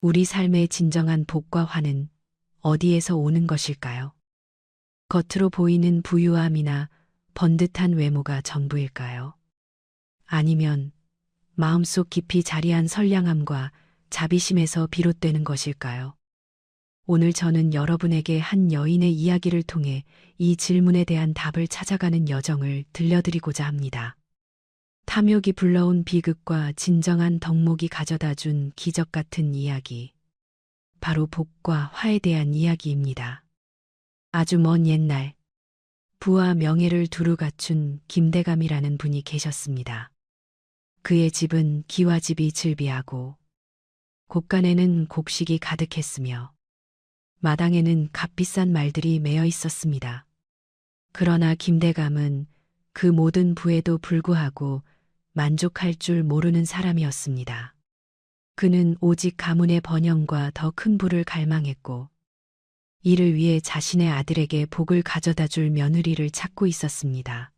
우리 삶의 진정한 복과 화는 어디에서 오는 것일까요? 겉으로 보이는 부유함이나 번듯한 외모가 전부일까요? 아니면 마음속 깊이 자리한 선량함과 자비심에서 비롯되는 것일까요? 오늘 저는 여러분에게 한 여인의 이야기를 통해 이 질문에 대한 답을 찾아가는 여정을 들려드리고자 합니다. 탐욕이 불러온 비극과 진정한 덕목이 가져다 준 기적 같은 이야기. 바로 복과 화에 대한 이야기입니다. 아주 먼 옛날, 부와 명예를 두루 갖춘 김대감이라는 분이 계셨습니다. 그의 집은 기와집이 즐비하고 곳간에는 곡식이 가득했으며 마당에는 값비싼 말들이 매여 있었습니다. 그러나 김대감은 그 모든 부에도 불구하고 만족할 줄 모르는 사람이었습니다. 그는 오직 가문의 번영과 더 큰 부를 갈망했고 이를 위해 자신의 아들에게 복을 가져다 줄 며느리를 찾고 있었습니다.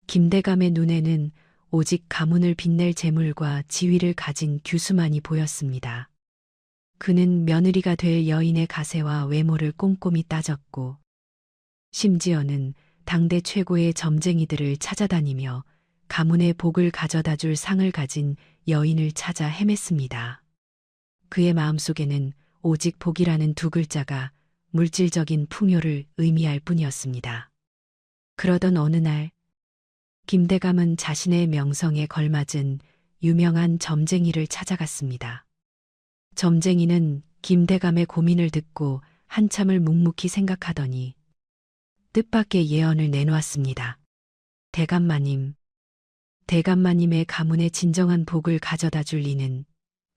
김대감의 눈에는 오직 가문을 빛낼 재물과 지위를 가진 규수만이 보였습니다. 그는 며느리가 될 여인의 가세와 외모를 꼼꼼히 따졌고 심지어는 당대 최고의 점쟁이들을 찾아다니며 가문의 복을 가져다 줄 상을 가진 여인을 찾아 헤맸습니다. 그의 마음속에는 오직 복이라는 두 글자가 물질적인 풍요를 의미할 뿐이었습니다. 그러던 어느 날, 김대감은 자신의 명성에 걸맞은 유명한 점쟁이를 찾아갔습니다. 점쟁이는 김대감의 고민을 듣고 한참을 묵묵히 생각하더니 뜻밖의 예언을 내놓았습니다. 대감마님, 대감마님의 가문의 진정한 복을 가져다 줄 이는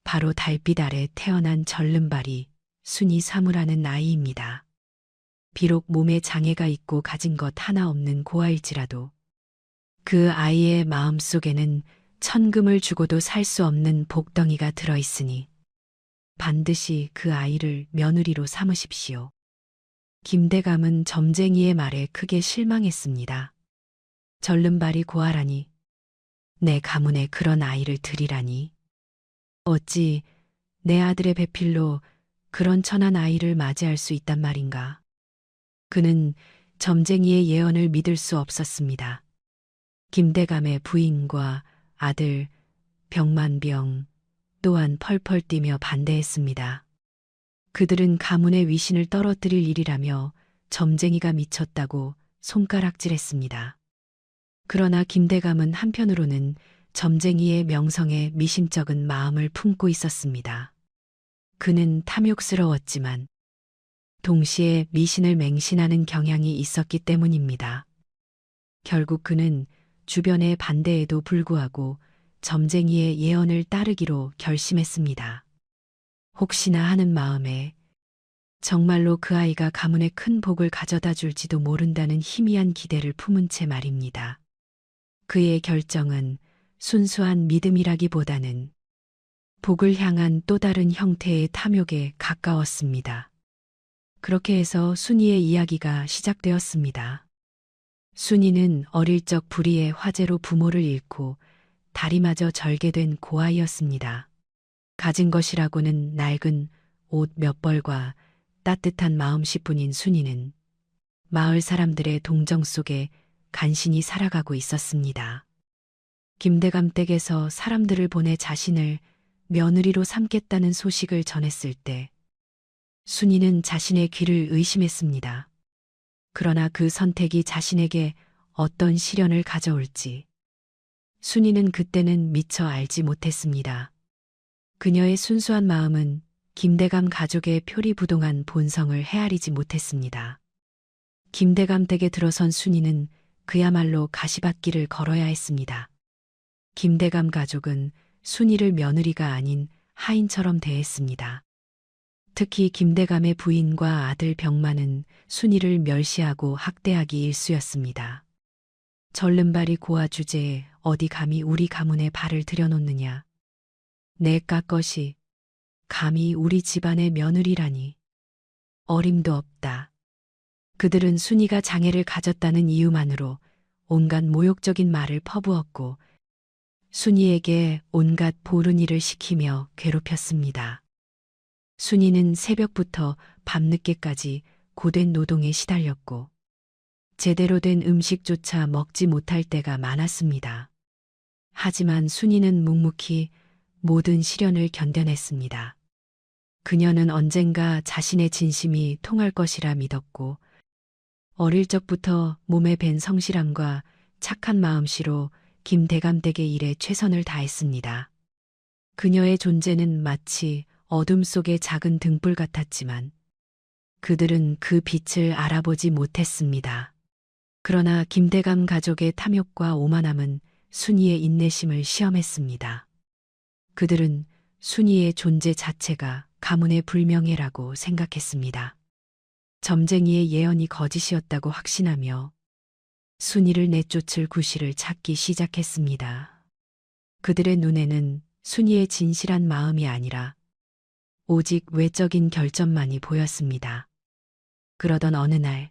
바로 달빛 아래 태어난 절름발이 순이 사무라는 아이입니다. 비록 몸에 장애가 있고 가진 것 하나 없는 고아일지라도 그 아이의 마음 속에는 천금을 주고도 살 수 없는 복덩이가 들어있으니 반드시 그 아이를 며느리로 삼으십시오. 김대감은 점쟁이의 말에 크게 실망했습니다. 절름발이 고아라니, 내 가문에 그런 아이를 들이라니. 어찌 내 아들의 배필로 그런 천한 아이를 맞이할 수 있단 말인가. 그는 점쟁이의 예언을 믿을 수 없었습니다. 김대감의 부인과 아들 병만병 또한 펄펄 뛰며 반대했습니다. 그들은 가문의 위신을 떨어뜨릴 일이라며 점쟁이가 미쳤다고 손가락질했습니다. 그러나 김대감은 한편으로는 점쟁이의 명성에 미심쩍은 마음을 품고 있었습니다. 그는 탐욕스러웠지만 동시에 미신을 맹신하는 경향이 있었기 때문입니다. 결국 그는 주변의 반대에도 불구하고 점쟁이의 예언을 따르기로 결심했습니다. 혹시나 하는 마음에 정말로 그 아이가 가문에 큰 복을 가져다 줄지도 모른다는 희미한 기대를 품은 채 말입니다. 그의 결정은 순수한 믿음이라기보다는 복을 향한 또 다른 형태의 탐욕에 가까웠습니다. 그렇게 해서 순이의 이야기가 시작되었습니다. 순이는 어릴 적 불의의 화재로 부모를 잃고 다리마저 절개된 고아이였습니다. 가진 것이라고는 낡은 옷 몇 벌과 따뜻한 마음씨뿐인 순이는 마을 사람들의 동정 속에 간신히 살아가고 있었습니다. 김대감 댁에서 사람들을 보내 자신을 며느리로 삼겠다는 소식을 전했을 때 순이는 자신의 귀를 의심했습니다. 그러나 그 선택이 자신에게 어떤 시련을 가져올지 순이는 그때는 미처 알지 못했습니다. 그녀의 순수한 마음은 김대감 가족의 표리부동한 본성을 헤아리지 못했습니다. 김대감 댁에 들어선 순이는 그야말로 가시밭길을 걸어야 했습니다. 김대감 가족은 순이를 며느리가 아닌 하인처럼 대했습니다. 특히 김대감의 부인과 아들 병만은 순이를 멸시하고 학대하기 일쑤였습니다. 절름발이 고아 주제에 어디 감히 우리 가문에 발을 들여놓느냐. 내 깎것이 감히 우리 집안의 며느리라니. 어림도 없다. 그들은 순이가 장애를 가졌다는 이유만으로 온갖 모욕적인 말을 퍼부었고 순이에게 온갖 보른 일을 시키며 괴롭혔습니다. 순이는 새벽부터 밤늦게까지 고된 노동에 시달렸고 제대로 된 음식조차 먹지 못할 때가 많았습니다. 하지만 순이는 묵묵히 모든 시련을 견뎌냈습니다. 그녀는 언젠가 자신의 진심이 통할 것이라 믿었고 어릴 적부터 몸에 밴 성실함과 착한 마음씨로 김대감 댁의 일에 최선을 다했습니다. 그녀의 존재는 마치 어둠 속의 작은 등불 같았지만 그들은 그 빛을 알아보지 못했습니다. 그러나 김대감 가족의 탐욕과 오만함은 순이의 인내심을 시험했습니다. 그들은 순이의 존재 자체가 가문의 불명예라고 생각했습니다. 점쟁이의 예언이 거짓이었다고 확신하며 순이를 내쫓을 구실을 찾기 시작했습니다. 그들의 눈에는 순이의 진실한 마음이 아니라 오직 외적인 결점만이 보였습니다. 그러던 어느 날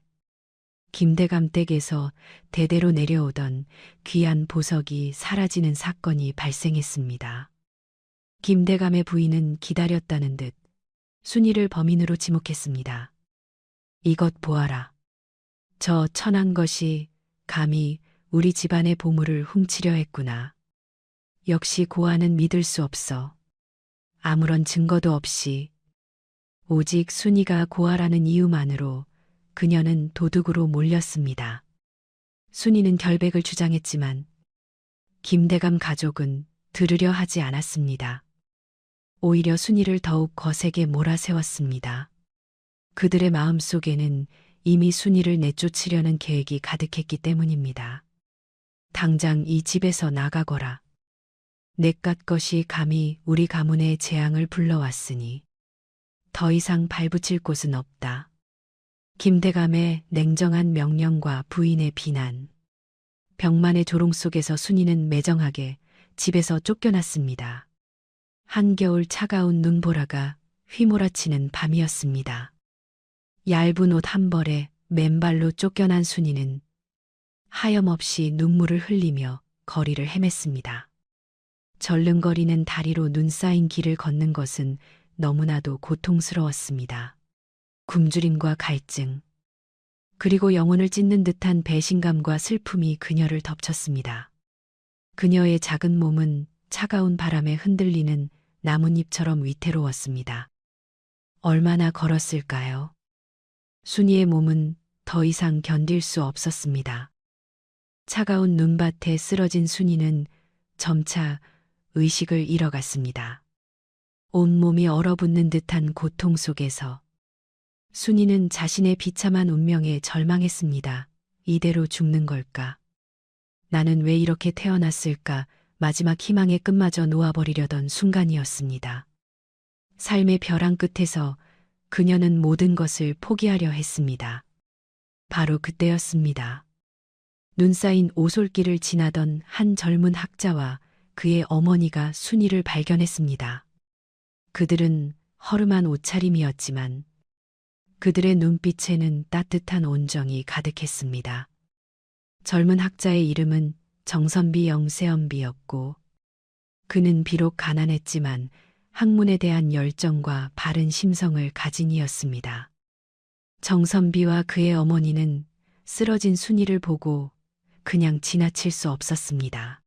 김대감 댁에서 대대로 내려오던 귀한 보석이 사라지는 사건이 발생했습니다. 김대감의 부인은 기다렸다는 듯 순이를 범인으로 지목했습니다. 이것 보아라. 저 천한 것이 감히 우리 집안의 보물을 훔치려 했구나. 역시 고아는 믿을 수 없어. 아무런 증거도 없이 오직 순이가 고아라는 이유만으로 그녀는 도둑으로 몰렸습니다. 순이는 결백을 주장했지만 김대감 가족은 들으려 하지 않았습니다. 오히려 순이를 더욱 거세게 몰아세웠습니다. 그들의 마음속에는 이미 순이를 내쫓으려는 계획이 가득했기 때문입니다. 당장 이 집에서 나가거라. 내깟 것이 감히 우리 가문의 재앙을 불러왔으니 더 이상 발붙일 곳은 없다. 김대감의 냉정한 명령과 부인의 비난. 병만의 조롱 속에서 순이는 매정하게 집에서 쫓겨났습니다. 한겨울 차가운 눈보라가 휘몰아치는 밤이었습니다. 얇은 옷 한 벌에 맨발로 쫓겨난 순이는 하염없이 눈물을 흘리며 거리를 헤맸습니다. 절름거리는 다리로 눈 쌓인 길을 걷는 것은 너무나도 고통스러웠습니다. 굶주림과 갈증, 그리고 영혼을 찢는 듯한 배신감과 슬픔이 그녀를 덮쳤습니다. 그녀의 작은 몸은 차가운 바람에 흔들리는 나뭇잎처럼 위태로웠습니다. 얼마나 걸었을까요? 순이의 몸은 더 이상 견딜 수 없었습니다. 차가운 눈밭에 쓰러진 순이는 점차 의식을 잃어갔습니다. 온몸이 얼어붙는 듯한 고통 속에서 순이는 자신의 비참한 운명에 절망했습니다. 이대로 죽는 걸까? 나는 왜 이렇게 태어났을까? 마지막 희망의 끝마저 놓아버리려던 순간이었습니다. 삶의 벼랑 끝에서 그녀는 모든 것을 포기하려 했습니다. 바로 그때였습니다. 눈 쌓인 오솔길을 지나던 한 젊은 학자와 그의 어머니가 순이를 발견했습니다. 그들은 허름한 옷차림이었지만 그들의 눈빛에는 따뜻한 온정이 가득했습니다. 젊은 학자의 이름은 정선비 영세연비였고 그는 비록 가난했지만 학문에 대한 열정과 바른 심성을 가진 이였습니다. 정선비와 그의 어머니는 쓰러진 순이를 보고 그냥 지나칠 수 없었습니다.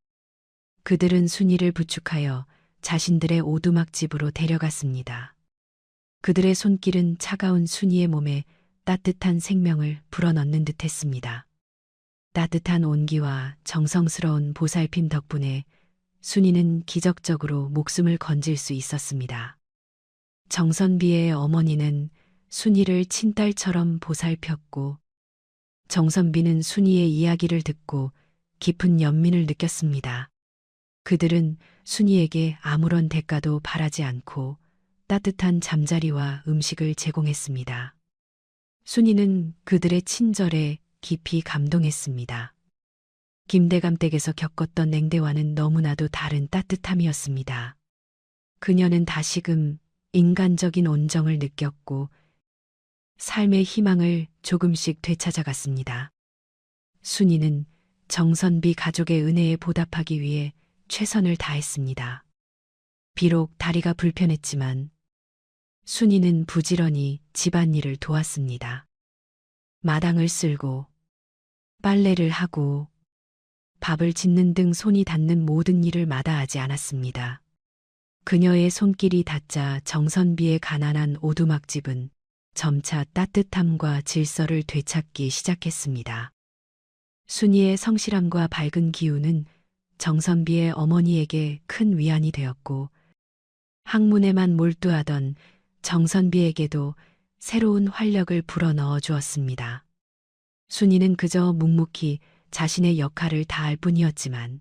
그들은 순이를 부축하여 자신들의 오두막집으로 데려갔습니다. 그들의 손길은 차가운 순이의 몸에 따뜻한 생명을 불어넣는 듯했습니다. 따뜻한 온기와 정성스러운 보살핌 덕분에 순이는 기적적으로 목숨을 건질 수 있었습니다. 정선비의 어머니는 순이를 친딸처럼 보살폈고 정선비는 순이의 이야기를 듣고 깊은 연민을 느꼈습니다. 그들은 순이에게 아무런 대가도 바라지 않고 따뜻한 잠자리와 음식을 제공했습니다. 순이는 그들의 친절에 깊이 감동했습니다. 김대감 댁에서 겪었던 냉대와는 너무나도 다른 따뜻함이었습니다. 그녀는 다시금 인간적인 온정을 느꼈고 삶의 희망을 조금씩 되찾아갔습니다. 순이는 정선비 가족의 은혜에 보답하기 위해 최선을 다했습니다. 비록 다리가 불편했지만 순이는 부지런히 집안일을 도왔습니다. 마당을 쓸고 빨래를 하고 밥을 짓는 등 손이 닿는 모든 일을 마다하지 않았습니다. 그녀의 손길이 닿자 정선비의 가난한 오두막집은 점차 따뜻함과 질서를 되찾기 시작했습니다. 순이의 성실함과 밝은 기운은 정선비의 어머니에게 큰 위안이 되었고, 학문에만 몰두하던 정선비에게도 새로운 활력을 불어넣어 주었습니다. 순이는 그저 묵묵히 자신의 역할을 다할 뿐이었지만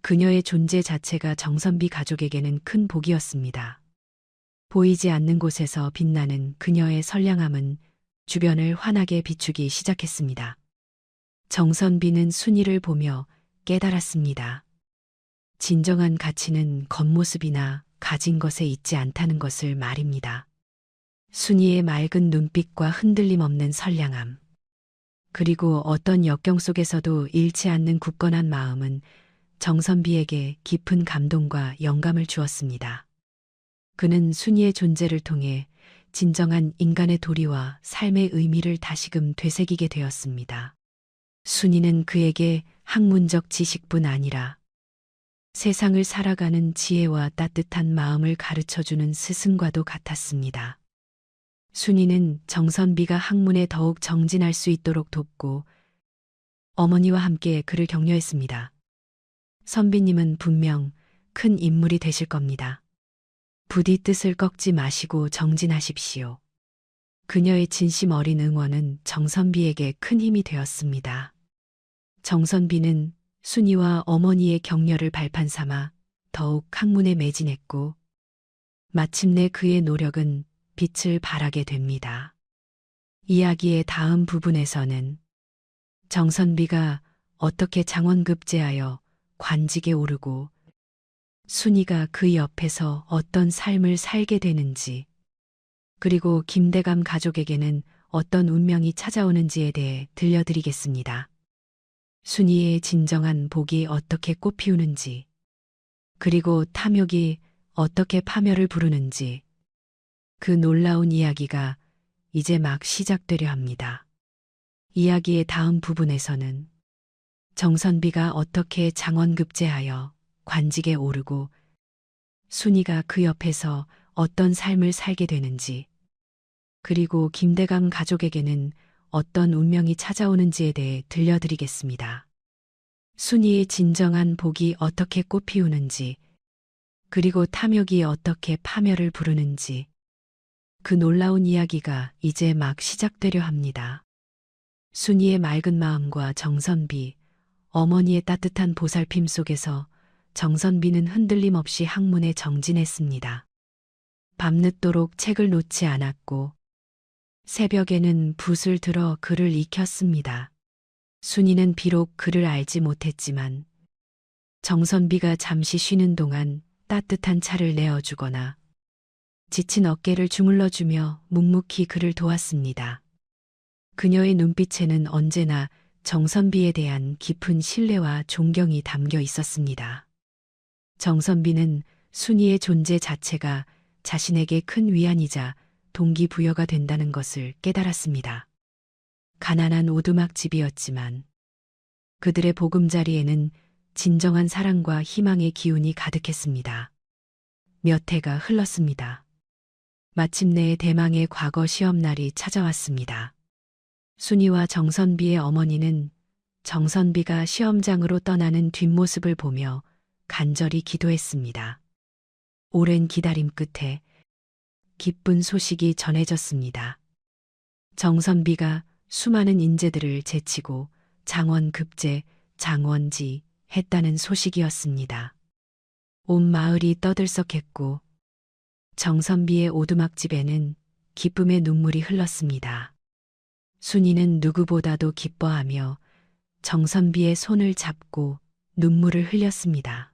그녀의 존재 자체가 정선비 가족에게는 큰 복이었습니다. 보이지 않는 곳에서 빛나는 그녀의 선량함은 주변을 환하게 비추기 시작했습니다. 정선비는 순이를 보며 깨달았습니다. 진정한 가치는 겉모습이나 가진 것에 있지 않다는 것을 말입니다. 순이의 맑은 눈빛과 흔들림 없는 선량함, 그리고 어떤 역경 속에서도 잃지 않는 굳건한 마음은 정선비에게 깊은 감동과 영감을 주었습니다. 그는 순이의 존재를 통해 진정한 인간의 도리와 삶의 의미를 다시금 되새기게 되었습니다. 순이는 그에게 학문적 지식뿐 아니라 세상을 살아가는 지혜와 따뜻한 마음을 가르쳐주는 스승과도 같았습니다. 순이는 정선비가 학문에 더욱 정진할 수 있도록 돕고 어머니와 함께 그를 격려했습니다. 선비님은 분명 큰 인물이 되실 겁니다. 부디 뜻을 꺾지 마시고 정진하십시오. 그녀의 진심 어린 응원은 정선비에게 큰 힘이 되었습니다. 정선비는 순이와 어머니의 격려를 발판 삼아 더욱 학문에 매진했고, 마침내 그의 노력은 빛을 발하게 됩니다. 이야기의 다음 부분에서는 정선비가 어떻게 장원급제하여 관직에 오르고 순이가 그 옆에서 어떤 삶을 살게 되는지, 그리고 김대감 가족에게는 어떤 운명이 찾아오는지에 대해 들려드리겠습니다. 순이의 진정한 복이 어떻게 꽃피우는지, 그리고 탐욕이 어떻게 파멸을 부르는지, 그 놀라운 이야기가 이제 막 시작되려 합니다. 이야기의 다음 부분에서는 정선비가 어떻게 장원급제하여 관직에 오르고 순이가 그 옆에서 어떤 삶을 살게 되는지, 그리고 김대감 가족에게는 어떤 운명이 찾아오는지에 대해 들려드리겠습니다. 순이의 진정한 복이 어떻게 꽃피우는지, 그리고 탐욕이 어떻게 파멸을 부르는지, 그 놀라운 이야기가 이제 막 시작되려 합니다. 순이의 맑은 마음과 정선비, 어머니의 따뜻한 보살핌 속에서 정선비는 흔들림 없이 학문에 정진했습니다. 밤늦도록 책을 놓지 않았고 새벽에는 붓을 들어 글을 익혔습니다. 순이는 비록 글을 알지 못했지만 정선비가 잠시 쉬는 동안 따뜻한 차를 내어주거나 지친 어깨를 주물러주며 묵묵히 그를 도왔습니다. 그녀의 눈빛에는 언제나 정선비에 대한 깊은 신뢰와 존경이 담겨 있었습니다. 정선비는 순이의 존재 자체가 자신에게 큰 위안이자 동기부여가 된다는 것을 깨달았습니다. 가난한 오두막집이었지만 그들의 보금자리에는 진정한 사랑과 희망의 기운이 가득했습니다. 몇 해가 흘렀습니다. 마침내 대망의 과거 시험날이 찾아왔습니다. 순이와 정선비의 어머니는 정선비가 시험장으로 떠나는 뒷모습을 보며 간절히 기도했습니다. 오랜 기다림 끝에 기쁜 소식이 전해졌습니다. 정선비가 수많은 인재들을 제치고 장원급제, 장원지 했다는 소식이었습니다. 온 마을이 떠들썩했고 정선비의 오두막집에는 기쁨의 눈물이 흘렀습니다. 순이는 누구보다도 기뻐하며 정선비의 손을 잡고 눈물을 흘렸습니다.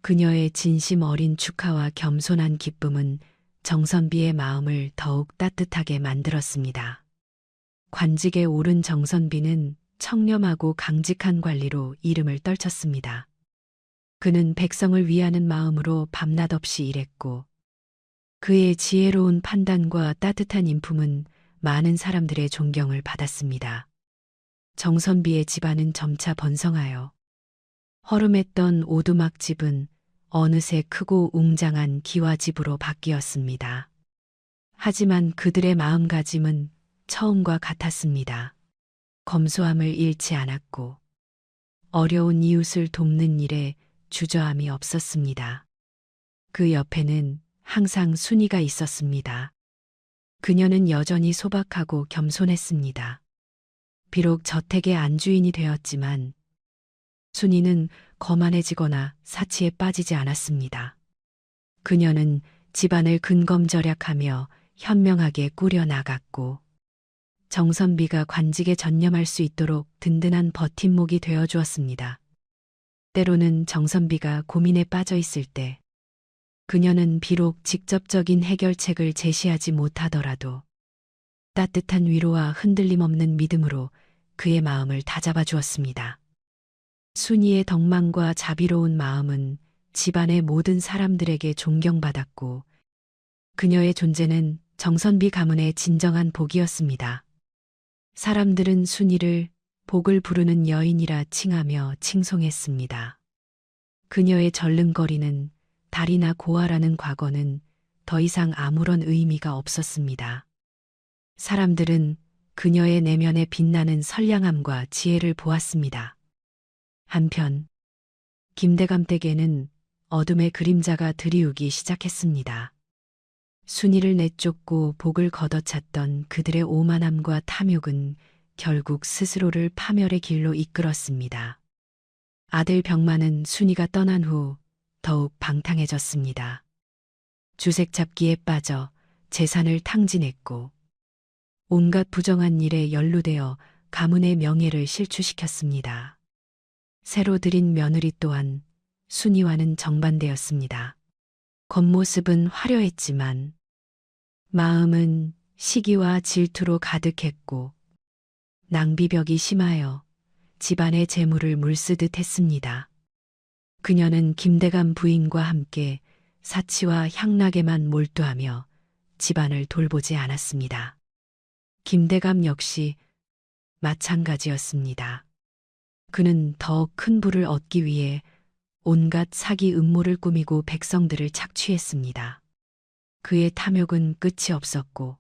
그녀의 진심 어린 축하와 겸손한 기쁨은 정선비의 마음을 더욱 따뜻하게 만들었습니다. 관직에 오른 정선비는 청렴하고 강직한 관리로 이름을 떨쳤습니다. 그는 백성을 위하는 마음으로 밤낮 없이 일했고 그의 지혜로운 판단과 따뜻한 인품은 많은 사람들의 존경을 받았습니다. 정선비의 집안은 점차 번성하여 허름했던 오두막집은 어느새 크고 웅장한 기와집으로 바뀌었습니다. 하지만 그들의 마음가짐은 처음과 같았습니다. 검소함을 잃지 않았고 어려운 이웃을 돕는 일에 주저함이 없었습니다. 그 옆에는 항상 순이가 있었습니다. 그녀는 여전히 소박하고 겸손했습니다. 비록 저택의 안주인이 되었지만 순이는 거만해지거나 사치에 빠지지 않았습니다. 그녀는 집안을 근검절약하며 현명하게 꾸려나갔고 정선비가 관직에 전념할 수 있도록 든든한 버팀목이 되어 주었습니다. 때로는 정선비가 고민에 빠져 있을 때 그녀는 비록 직접적인 해결책을 제시하지 못하더라도 따뜻한 위로와 흔들림 없는 믿음으로 그의 마음을 다잡아 주었습니다. 순이의 덕망과 자비로운 마음은 집안의 모든 사람들에게 존경받았고 그녀의 존재는 정선비 가문의 진정한 복이었습니다. 사람들은 순이를 복을 부르는 여인이라 칭하며 칭송했습니다. 그녀의 절름거리는 달이나 고아라는 과거는 더 이상 아무런 의미가 없었습니다. 사람들은 그녀의 내면에 빛나는 선량함과 지혜를 보았습니다. 한편 김대감 댁에는 어둠의 그림자가 드리우기 시작했습니다. 순이를 내쫓고 복을 걷어찼던 그들의 오만함과 탐욕은 결국 스스로를 파멸의 길로 이끌었습니다. 아들 병만은 순이가 떠난 후 더욱 방탕해졌습니다. 주색 잡기에 빠져 재산을 탕진했고 온갖 부정한 일에 연루되어 가문의 명예를 실추시켰습니다. 새로 들인 며느리 또한 순이와는 정반대였습니다. 겉모습은 화려했지만 마음은 시기와 질투로 가득했고 낭비벽이 심하여 집안의 재물을 물쓰듯 했습니다. 그녀는 김대감 부인과 함께 사치와 향락에만 몰두하며 집안을 돌보지 않았습니다. 김대감 역시 마찬가지였습니다. 그는 더 큰 부를 얻기 위해 온갖 사기 음모를 꾸미고 백성들을 착취했습니다. 그의 탐욕은 끝이 없었고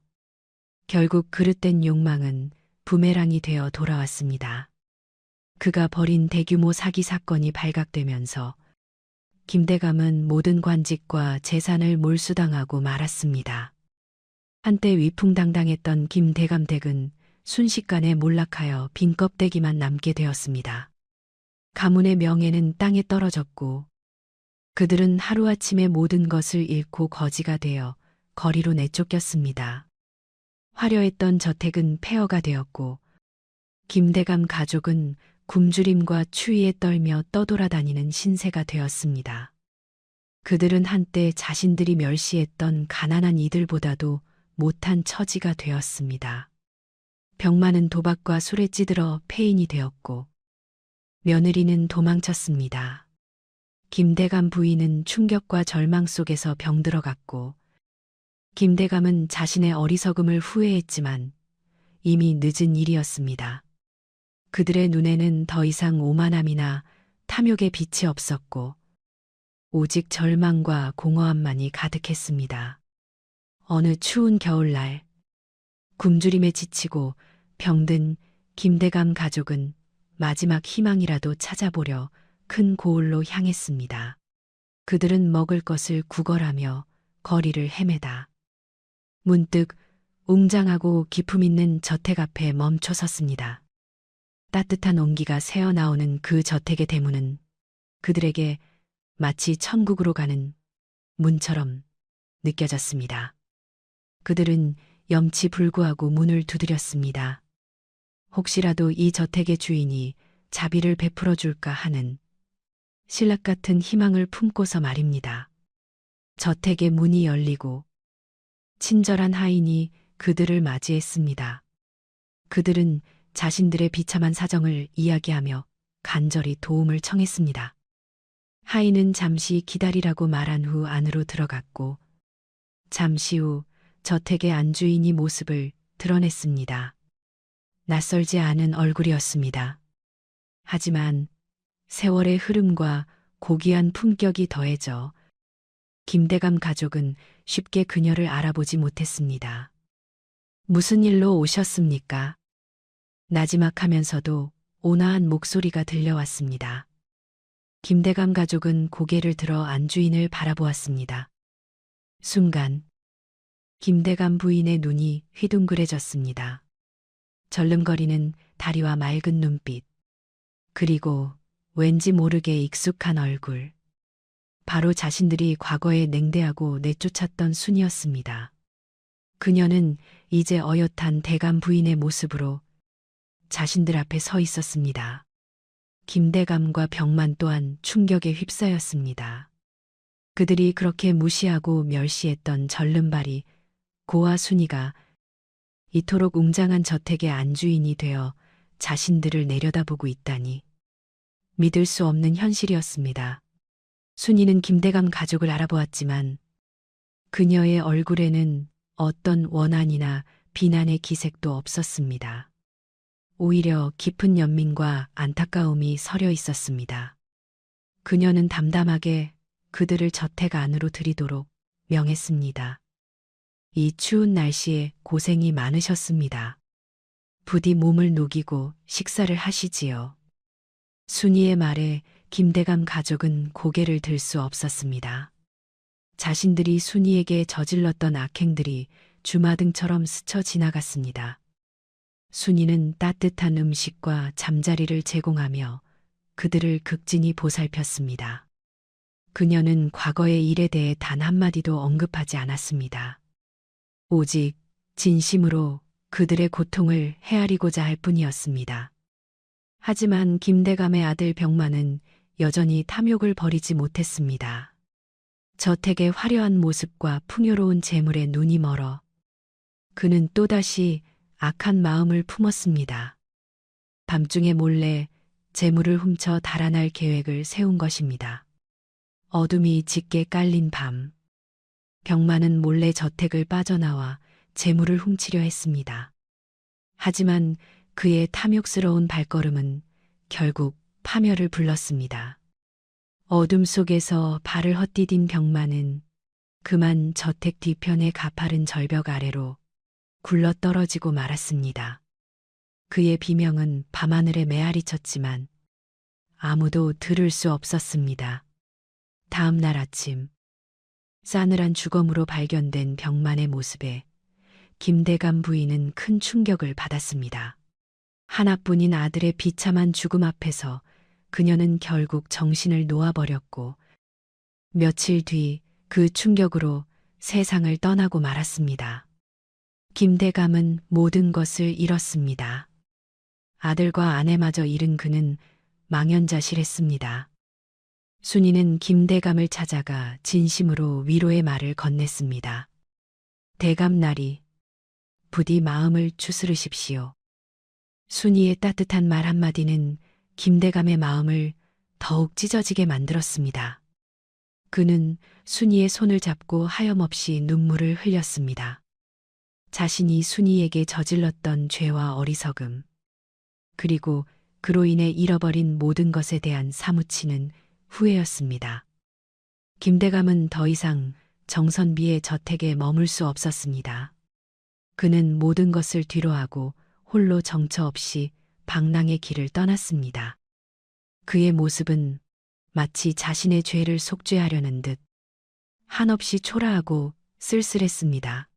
결국 그릇된 욕망은 부메랑이 되어 돌아왔습니다. 그가 벌인 대규모 사기 사건이 발각되면서 김대감은 모든 관직과 재산을 몰수당하고 말았습니다. 한때 위풍당당했던 김대감 댁은 순식간에 몰락하여 빈 껍데기만 남게 되었습니다. 가문의 명예는 땅에 떨어졌고 그들은 하루아침에 모든 것을 잃고 거지가 되어 거리로 내쫓겼습니다. 화려했던 저택은 폐허가 되었고 김대감 가족은 굶주림과 추위에 떨며 떠돌아다니는 신세가 되었습니다. 그들은 한때 자신들이 멸시했던 가난한 이들보다도 못한 처지가 되었습니다. 병만은 도박과 술에 찌들어 폐인이 되었고 며느리는 도망쳤습니다. 김대감 부인은 충격과 절망 속에서 병들어갔고 김대감은 자신의 어리석음을 후회했지만 이미 늦은 일이었습니다. 그들의 눈에는 더 이상 오만함이나 탐욕의 빛이 없었고 오직 절망과 공허함만이 가득했습니다. 어느 추운 겨울날 굶주림에 지치고 병든 김대감 가족은 마지막 희망이라도 찾아보려 큰 고을로 향했습니다. 그들은 먹을 것을 구걸하며 거리를 헤매다 문득 웅장하고 기품 있는 저택 앞에 멈춰 섰습니다. 따뜻한 온기가 새어나오는 그 저택의 대문은 그들에게 마치 천국으로 가는 문처럼 느껴졌습니다. 그들은 염치불구하고 문을 두드렸습니다. 혹시라도 이 저택의 주인이 자비를 베풀어 줄까 하는 신락 같은 희망을 품고서 말입니다. 저택의 문이 열리고 친절한 하인이 그들을 맞이했습니다. 그들은 자신들의 비참한 사정을 이야기하며 간절히 도움을 청했습니다. 하인은 잠시 기다리라고 말한 후 안으로 들어갔고 잠시 후 저택의 안주인이 모습을 드러냈습니다. 낯설지 않은 얼굴이었습니다. 하지만 세월의 흐름과 고귀한 품격이 더해져 김대감 가족은 쉽게 그녀를 알아보지 못했습니다. 무슨 일로 오셨습니까? 나지막하면서도 온화한 목소리가 들려왔습니다. 김대감 가족은 고개를 들어 안주인을 바라보았습니다. 순간 김대감 부인의 눈이 휘둥그레졌습니다. 절름거리는 다리와 맑은 눈빛, 그리고 왠지 모르게 익숙한 얼굴. 바로 자신들이 과거에 냉대하고 내쫓았던 순이었습니다. 그녀는 이제 어엿한 대감 부인의 모습으로 자신들 앞에 서 있었습니다. 김대감과 병만 또한 충격에 휩싸였습니다. 그들이 그렇게 무시하고 멸시했던 절름발이 고와 순이가 이토록 웅장한 저택의 안주인이 되어 자신들을 내려다보고 있다니 믿을 수 없는 현실이었습니다. 순이는 김대감 가족을 알아보았지만 그녀의 얼굴에는 어떤 원한이나 비난의 기색도 없었습니다. 오히려 깊은 연민과 안타까움이 서려 있었습니다. 그녀는 담담하게 그들을 저택 안으로 들이도록 명했습니다. 이 추운 날씨에 고생이 많으셨습니다. 부디 몸을 녹이고 식사를 하시지요. 순이의 말에 김대감 가족은 고개를 들 수 없었습니다. 자신들이 순이에게 저질렀던 악행들이 주마등처럼 스쳐 지나갔습니다. 순이는 따뜻한 음식과 잠자리를 제공하며 그들을 극진히 보살폈습니다. 그녀는 과거의 일에 대해 단 한마디도 언급하지 않았습니다. 오직 진심으로 그들의 고통을 헤아리고자 할 뿐이었습니다. 하지만 김대감의 아들 병만은 여전히 탐욕을 버리지 못했습니다. 저택의 화려한 모습과 풍요로운 재물에 눈이 멀어 그는 또다시 악한 마음을 품었습니다. 밤중에 몰래 재물을 훔쳐 달아날 계획을 세운 것입니다. 어둠이 짙게 깔린 밤, 병만은 몰래 저택을 빠져나와 재물을 훔치려 했습니다. 하지만 그의 탐욕스러운 발걸음은 결국 파멸을 불렀습니다. 어둠 속에서 발을 헛디딘 병만은 그만 저택 뒤편의 가파른 절벽 아래로 굴러떨어지고 말았습니다. 그의 비명은 밤하늘에 메아리쳤지만 아무도 들을 수 없었습니다. 다음 날 아침, 싸늘한 주검으로 발견된 병만의 모습에 김대감 부인은 큰 충격을 받았습니다. 하나뿐인 아들의 비참한 죽음 앞에서 그녀는 결국 정신을 놓아버렸고 며칠 뒤 그 충격으로 세상을 떠나고 말았습니다. 김대감은 모든 것을 잃었습니다. 아들과 아내마저 잃은 그는 망연자실했습니다. 순이는 김대감을 찾아가 진심으로 위로의 말을 건넸습니다. 대감나리, 부디 마음을 추스르십시오. 순이의 따뜻한 말 한마디는 김대감의 마음을 더욱 찢어지게 만들었습니다. 그는 순이의 손을 잡고 하염없이 눈물을 흘렸습니다. 자신이 순이에게 저질렀던 죄와 어리석음, 그리고 그로 인해 잃어버린 모든 것에 대한 사무치는 후회였습니다. 김대감은 더 이상 정선비의 저택에 머물 수 없었습니다. 그는 모든 것을 뒤로하고 홀로 정처 없이 방랑의 길을 떠났습니다. 그의 모습은 마치 자신의 죄를 속죄하려는 듯 한없이 초라하고 쓸쓸했습니다.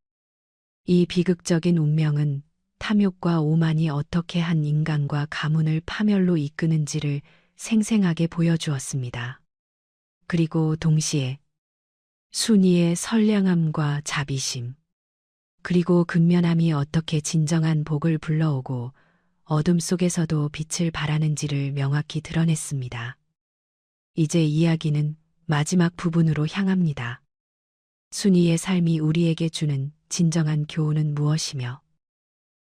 이 비극적인 운명은 탐욕과 오만이 어떻게 한 인간과 가문을 파멸로 이끄는지를 생생하게 보여주었습니다. 그리고 동시에 순이의 선량함과 자비심, 그리고 근면함이 어떻게 진정한 복을 불러오고 어둠 속에서도 빛을 발하는지를 명확히 드러냈습니다. 이제 이야기는 마지막 부분으로 향합니다. 순이의 삶이 우리에게 주는 진정한 교훈은 무엇이며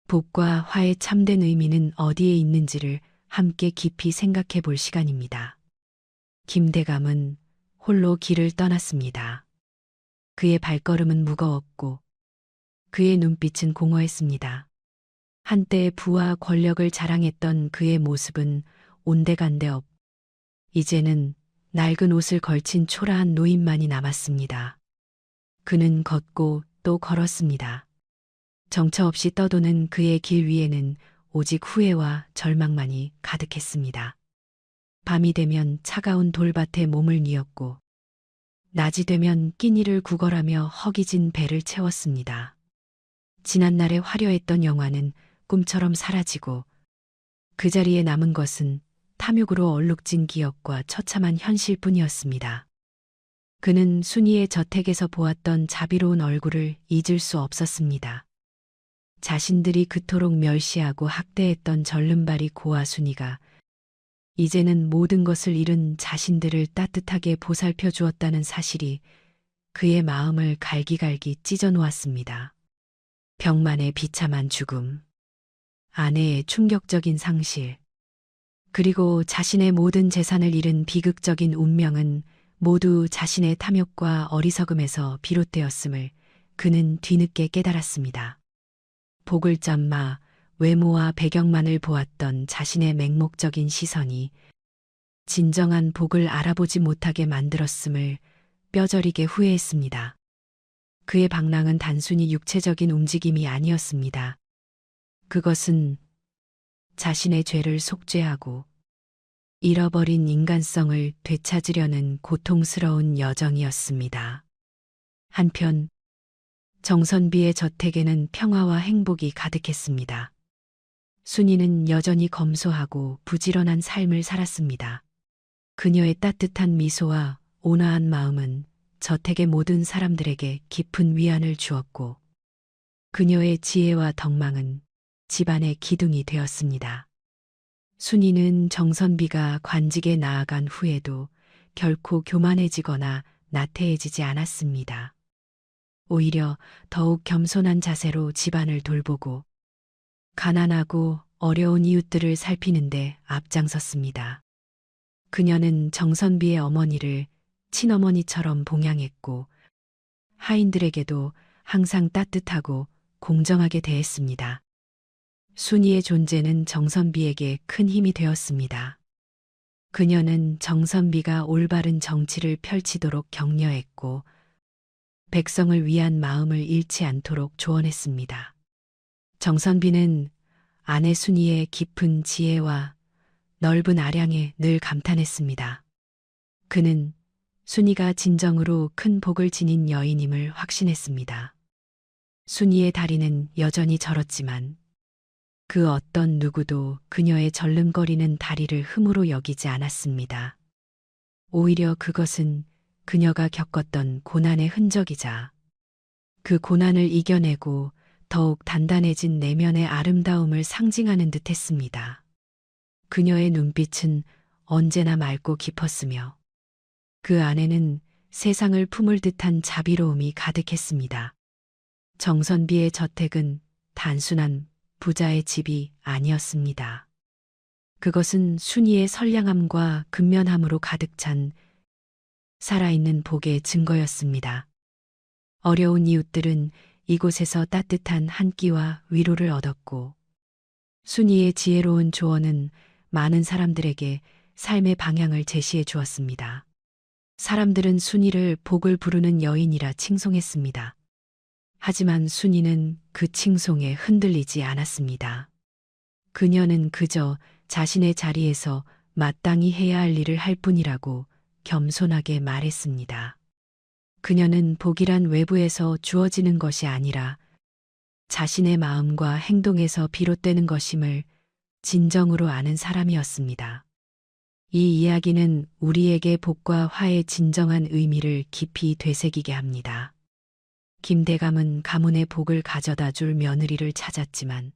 복과 화의 참된 의미는 어디에 있는지를 함께 깊이 생각해 볼 시간입니다. 김대감은 홀로 길을 떠났습니다. 그의 발걸음은 무거웠고 그의 눈빛은 공허했습니다. 한때 부와 권력을 자랑했던 그의 모습은 온데간데 이제는 낡은 옷을 걸친 초라한 노인만이 남았습니다. 그는 걷고 또 걸었습니다. 정처 없이 떠도는 그의 길 위에는 오직 후회와 절망만이 가득했습니다. 밤이 되면 차가운 돌밭에 몸을 뉘었고 낮이 되면 끼니를 구걸하며 허기진 배를 채웠습니다. 지난날의 화려했던 영화는 꿈처럼 사라지고 그 자리에 남은 것은 탐욕으로 얼룩진 기억과 처참한 현실뿐이었습니다. 그는 순이의 저택에서 보았던 자비로운 얼굴을 잊을 수 없었습니다. 자신들이 그토록 멸시하고 학대했던 절름발이 고아 순이가 이제는 모든 것을 잃은 자신들을 따뜻하게 보살펴 주었다는 사실이 그의 마음을 갈기갈기 찢어 놓았습니다. 병만의 비참한 죽음, 아내의 충격적인 상실, 그리고 자신의 모든 재산을 잃은 비극적인 운명은 모두 자신의 탐욕과 어리석음에서 비롯되었음을 그는 뒤늦게 깨달았습니다. 복을 짬마 외모와 배경만을 보았던 자신의 맹목적인 시선이 진정한 복을 알아보지 못하게 만들었음을 뼈저리게 후회했습니다. 그의 방랑은 단순히 육체적인 움직임이 아니었습니다. 그것은 자신의 죄를 속죄하고 잃어버린 인간성을 되찾으려는 고통스러운 여정이었습니다. 한편 정선비의 저택에는 평화와 행복이 가득했습니다. 순이는 여전히 검소하고 부지런한 삶을 살았습니다. 그녀의 따뜻한 미소와 온화한 마음은 저택의 모든 사람들에게 깊은 위안을 주었고 그녀의 지혜와 덕망은 집안의 기둥이 되었습니다. 순이는 정선비가 관직에 나아간 후에도 결코 교만해지거나 나태해지지 않았습니다. 오히려 더욱 겸손한 자세로 집안을 돌보고 가난하고 어려운 이웃들을 살피는데 앞장섰습니다. 그녀는 정선비의 어머니를 친어머니처럼 봉양했고 하인들에게도 항상 따뜻하고 공정하게 대했습니다. 순이의 존재는 정선비에게 큰 힘이 되었습니다. 그녀는 정선비가 올바른 정치를 펼치도록 격려했고 백성을 위한 마음을 잃지 않도록 조언했습니다. 정선비는 아내 순이의 깊은 지혜와 넓은 아량에 늘 감탄했습니다. 그는 순이가 진정으로 큰 복을 지닌 여인임을 확신했습니다. 순이의 다리는 여전히 저렸지만 그 어떤 누구도 그녀의 절름거리는 다리를 흠으로 여기지 않았습니다. 오히려 그것은 그녀가 겪었던 고난의 흔적이자 그 고난을 이겨내고 더욱 단단해진 내면의 아름다움을 상징하는 듯 했습니다. 그녀의 눈빛은 언제나 맑고 깊었으며 그 안에는 세상을 품을 듯한 자비로움이 가득했습니다. 정선비의 저택은 단순한 부자의 집이 아니었습니다. 그것은 순이의 선량함과 근면함으로 가득 찬 살아있는 복의 증거였습니다. 어려운 이웃들은 이곳에서 따뜻한 한 끼와 위로를 얻었고 순이의 지혜로운 조언은 많은 사람들에게 삶의 방향을 제시해 주었습니다. 사람들은 순이를 복을 부르는 여인이라 칭송했습니다. 하지만 순이는 그 칭송에 흔들리지 않았습니다. 그녀는 그저 자신의 자리에서 마땅히 해야 할 일을 할 뿐이라고 겸손하게 말했습니다. 그녀는 복이란 외부에서 주어지는 것이 아니라 자신의 마음과 행동에서 비롯되는 것임을 진정으로 아는 사람이었습니다. 이 이야기는 우리에게 복과 화의 진정한 의미를 깊이 되새기게 합니다. 김대감은 가문의 복을 가져다 줄 며느리를 찾았지만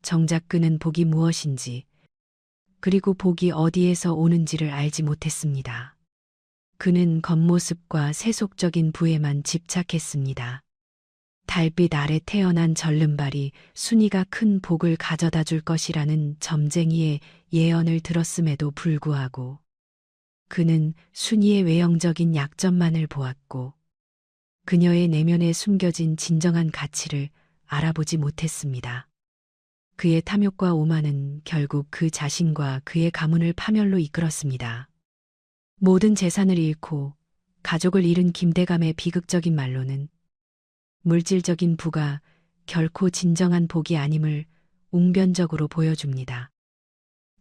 정작 그는 복이 무엇인지 그리고 복이 어디에서 오는지를 알지 못했습니다. 그는 겉모습과 세속적인 부에만 집착했습니다. 달빛 아래 태어난 절름발이 순이가 큰 복을 가져다 줄 것이라는 점쟁이의 예언을 들었음에도 불구하고 그는 순이의 외형적인 약점만을 보았고 그녀의 내면에 숨겨진 진정한 가치를 알아보지 못했습니다. 그의 탐욕과 오만은 결국 그 자신과 그의 가문을 파멸로 이끌었습니다. 모든 재산을 잃고 가족을 잃은 김대감의 비극적인 말로는 물질적인 부가 결코 진정한 복이 아님을 웅변적으로 보여줍니다.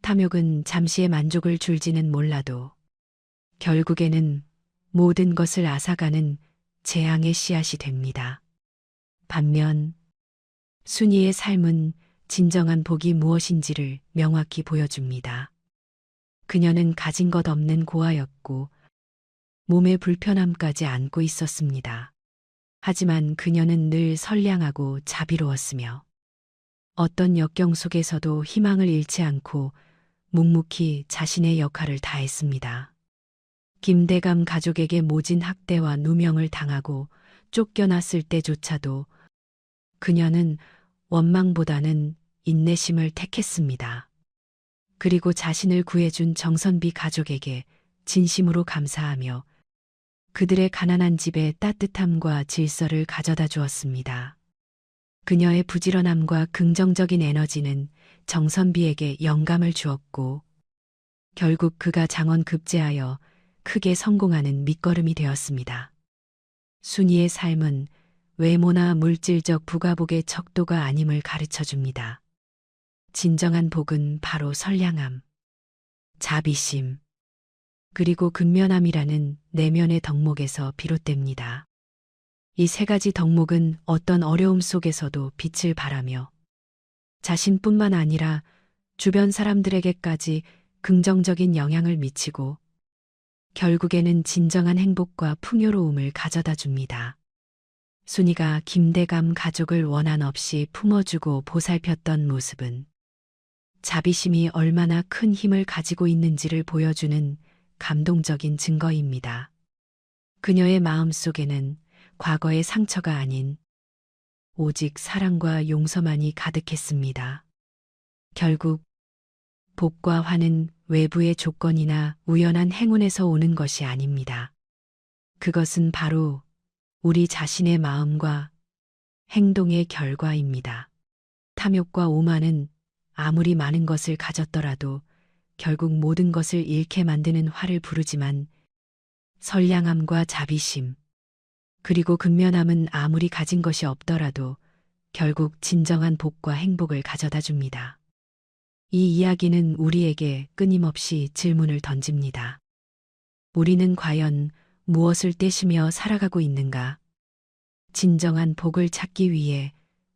탐욕은 잠시의 만족을 줄지는 몰라도 결국에는 모든 것을 앗아가는 재앙의 씨앗이 됩니다. 반면 순이의 삶은 진정한 복이 무엇인지를 명확히 보여줍니다. 그녀는 가진 것 없는 고아였고 몸의 불편함까지 안고 있었습니다. 하지만 그녀는 늘 선량하고 자비로웠으며 어떤 역경 속에서도 희망을 잃지 않고 묵묵히 자신의 역할을 다했습니다. 김대감 가족에게 모진 학대와 누명을 당하고 쫓겨났을 때조차도 그녀는 원망보다는 인내심을 택했습니다. 그리고 자신을 구해준 정선비 가족에게 진심으로 감사하며 그들의 가난한 집에 따뜻함과 질서를 가져다 주었습니다. 그녀의 부지런함과 긍정적인 에너지는 정선비에게 영감을 주었고 결국 그가 장원 급제하여 크게 성공하는 밑거름이 되었습니다. 순이의 삶은 외모나 물질적 부가복의 척도가 아님을 가르쳐 줍니다. 진정한 복은 바로 선량함, 자비심, 그리고 근면함이라는 내면의 덕목에서 비롯됩니다. 이 세 가지 덕목은 어떤 어려움 속에서도 빛을 발하며 자신뿐만 아니라 주변 사람들에게까지 긍정적인 영향을 미치고 결국에는 진정한 행복과 풍요로움을 가져다 줍니다. 순이가 김대감 가족을 원한 없이 품어주고 보살폈던 모습은 자비심이 얼마나 큰 힘을 가지고 있는지를 보여주는 감동적인 증거입니다. 그녀의 마음 속에는 과거의 상처가 아닌 오직 사랑과 용서만이 가득했습니다. 결국 복과 화는 외부의 조건이나 우연한 행운에서 오는 것이 아닙니다. 그것은 바로 우리 자신의 마음과 행동의 결과입니다. 탐욕과 오만은 아무리 많은 것을 가졌더라도 결국 모든 것을 잃게 만드는 화를 부르지만 선량함과 자비심, 그리고 근면함은 아무리 가진 것이 없더라도 결국 진정한 복과 행복을 가져다 줍니다. 이 이야기는 우리에게 끊임없이 질문을 던집니다. 우리는 과연 무엇을 떼시며 살아가고 있는가? 진정한 복을 찾기 위해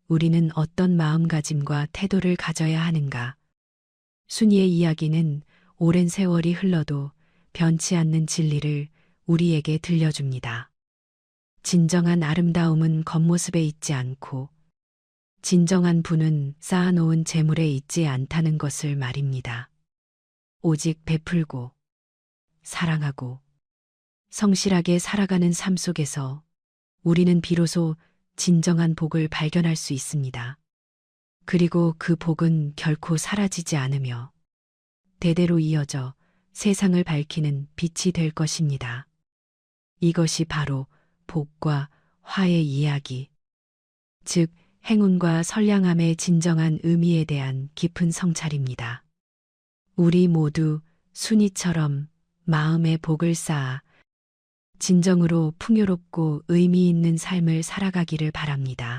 우리는 어떤 마음가짐과 태도를 가져야 하는가? 순이의 이야기는 오랜 세월이 흘러도 변치 않는 진리를 우리에게 들려줍니다. 진정한 아름다움은 겉모습에 있지 않고 진정한 부는 쌓아놓은 재물에 있지 않다는 것을 말입니다. 오직 베풀고 사랑하고 성실하게 살아가는 삶 속에서 우리는 비로소 진정한 복을 발견할 수 있습니다. 그리고 그 복은 결코 사라지지 않으며 대대로 이어져 세상을 밝히는 빛이 될 것입니다. 이것이 바로 복과 화의 이야기, 즉 행운과 선량함의 진정한 의미에 대한 깊은 성찰입니다. 우리 모두 순이처럼 마음의 복을 쌓아 진정으로 풍요롭고 의미 있는 삶을 살아가기를 바랍니다.